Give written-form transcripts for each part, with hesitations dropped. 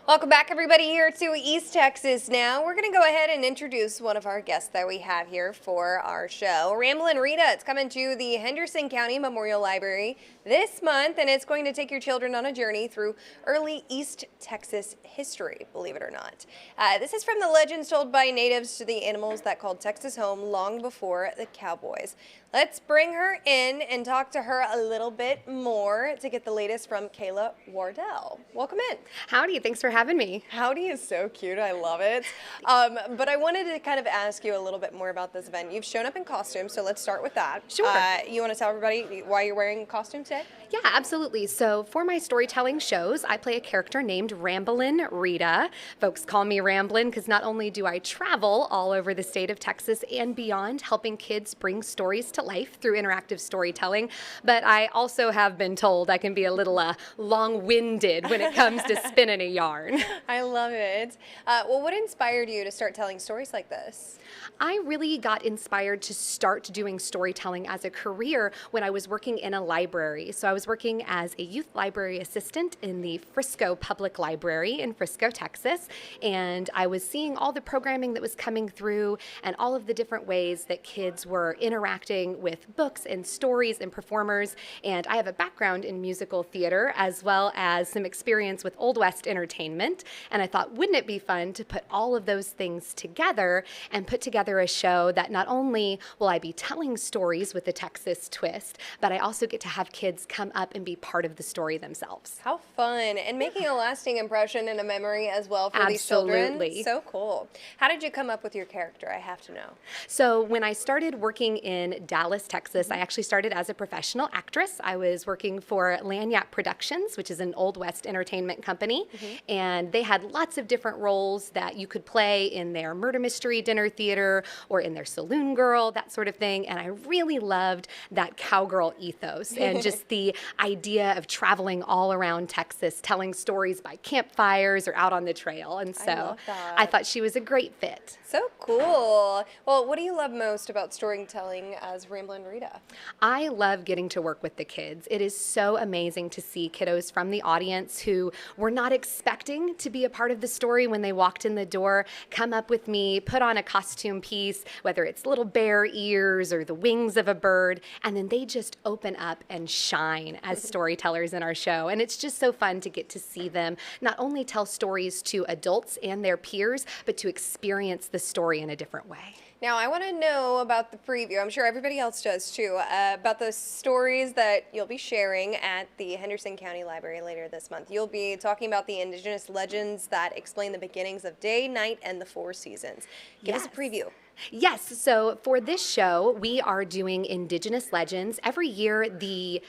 Welcome back, everybody, here to East Texas Now. We're going to go ahead and introduce one of our guests that we have here for our show. Ramblin Rita, it's coming to the Henderson County Memorial Library this month, and it's going to take your children on a journey through early East Texas history, believe it or not. This is from the legends told by natives to the animals that called Texas home long before the cowboys. Let's bring her in and talk to her a little bit more to get the latest from Kayla Wardell. Welcome in. Howdy, thanks for having me. Howdy is so cute. I love it. But I wanted to kind of ask you a little bit more about this event. You've shown up in costume, so let's start with that. Sure. You want to tell everybody why you're wearing costume today? Yeah, absolutely. So for my storytelling shows, I play a character named Ramblin Rita. Folks call me Ramblin because not only do I travel all over the state of Texas and beyond, helping kids bring stories to life through interactive storytelling, but I also have been told I can be a little long-winded when it comes to spinning a yarn. I love it. Well, what inspired you to start telling stories like this? I really got inspired to start doing storytelling as a career when I was working in a library. So I was working as a youth library assistant in the Frisco Public Library in Frisco, Texas, and I was seeing all the programming that was coming through and all of the different ways that kids were interacting with books and stories and performers. And I have a background in musical theater as well as some experience with Old West entertainment. And I thought, wouldn't it be fun to put all of those things together and put together a show that not only will I be telling stories with a Texas twist, but I also get to have kids come up and be part of the story themselves. How fun, and making a lasting impression and a memory as well for these children. Absolutely. So cool. How did you come up with your character? I have to know. So when I started working in Dallas, Texas, I actually started as a professional actress. I was working for Lagniappe Productions, which is an Old West entertainment company, and they had lots of different roles that you could play in their murder mystery dinner theater or in their saloon girl, that sort of thing. And I really loved that cowgirl ethos and just the idea of traveling all around Texas, telling stories by campfires or out on the trail. And so I thought she was a great fit. So cool. Well, what do you love most about storytelling as Ramblin Rita? I love getting to work with the kids. It is so amazing to see kiddos from the audience who were not expecting to be a part of the story when they walked in the door, come up with me, put on a costume piece, whether it's little bear ears or the wings of a bird, and then they just open up and shine as storytellers in our show. And it's just so fun to get to see them not only tell stories to adults and their peers, but to experience the story in a different way. Now, I want to know about the preview. I'm sure everybody else does too, about the stories that you'll be sharing at the Henderson County Library later this month. You'll be talking about the Indigenous legends that explain the beginnings of day, night, and the four seasons. Give us a preview. Yes, so for this show, we are doing Indigenous legends. Every year, the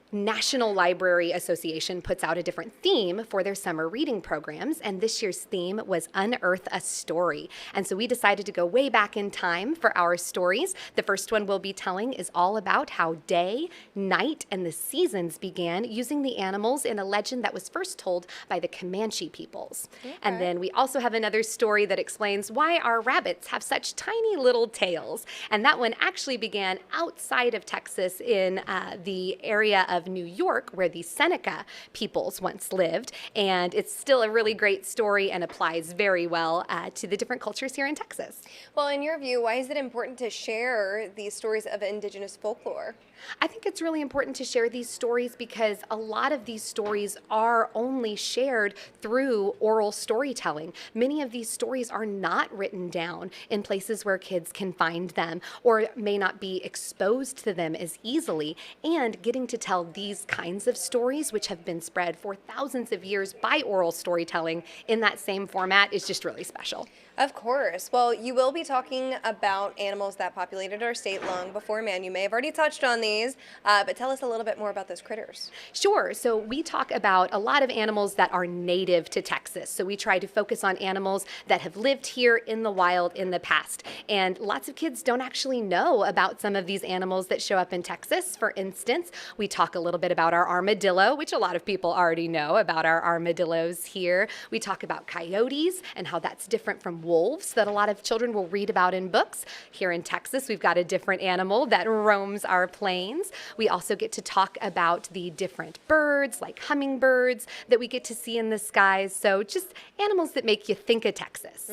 National Library Association puts out a different theme for their summer reading programs, and this year's theme was Unearth a Story. And so we decided to go way back in time for our stories. The first one we'll be telling is all about how day, night, and the seasons began using the animals in a legend that was first told by the Comanche peoples. Okay. And then we also have another story that explains why our rabbits have such tiny little tails. And that one actually began outside of Texas in the area of New York, where the Seneca peoples once lived, and it's still a really great story and applies very well to the different cultures here in Texas. Well, in your view, why is it important to share these stories of Indigenous folklore? I think it's really important to share these stories because a lot of these stories are only shared through oral storytelling. Many of these stories are not written down in places where kids can find them or may not be exposed to them as easily. And getting to tell these kinds of stories, which have been spread for thousands of years by oral storytelling in that same format, is just really special. Of course. Well, you will be talking about animals that populated our state long before man. You may have already touched on these, but tell us a little bit more about those critters. Sure. So we talk about a lot of animals that are native to Texas. So we try to focus on animals that have lived here in the wild in the past. And lots of kids don't actually know about some of these animals that show up in Texas. For instance, we talk a little bit about our armadillo, which a lot of people already know about our armadillos here. We talk about coyotes and how that's different from wolves that a lot of children will read about in books. Here in Texas, we've got a different animal that roams our plains plains. We also get to talk about the different birds, like hummingbirds, that we get to see in the skies. So just animals that make you think of Texas.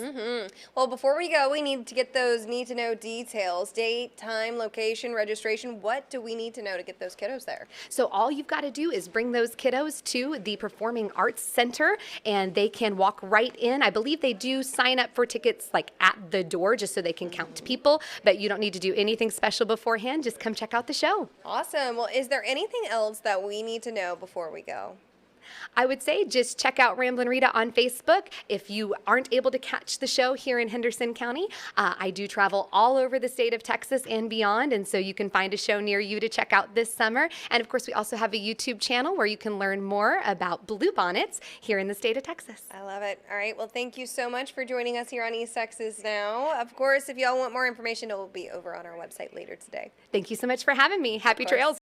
Well, before we go, we need to get those need-to-know details: date, time, location, registration. What do we need to know to get those kiddos there? So all you've got to do is bring those kiddos to the Performing Arts Center, and they can walk right in. I believe they do sign up for tickets like at the door just so they can count people, but you don't need to do anything special beforehand. Just come check out the show. Awesome. Well, is there anything else that we need to know before we go? I would say just check out Ramblin Rita on Facebook. If you aren't able to catch the show here in Henderson County, I do travel all over the state of Texas and beyond, and so you can find a show near you to check out this summer. And of course, we also have a YouTube channel where you can learn more about bluebonnets here in the state of Texas. I love it. All right. Well, thank you so much for joining us here on East Texas Now. Of course, if y'all want more information, it will be over on our website later today. Thank you so much for having me. Happy course. trails.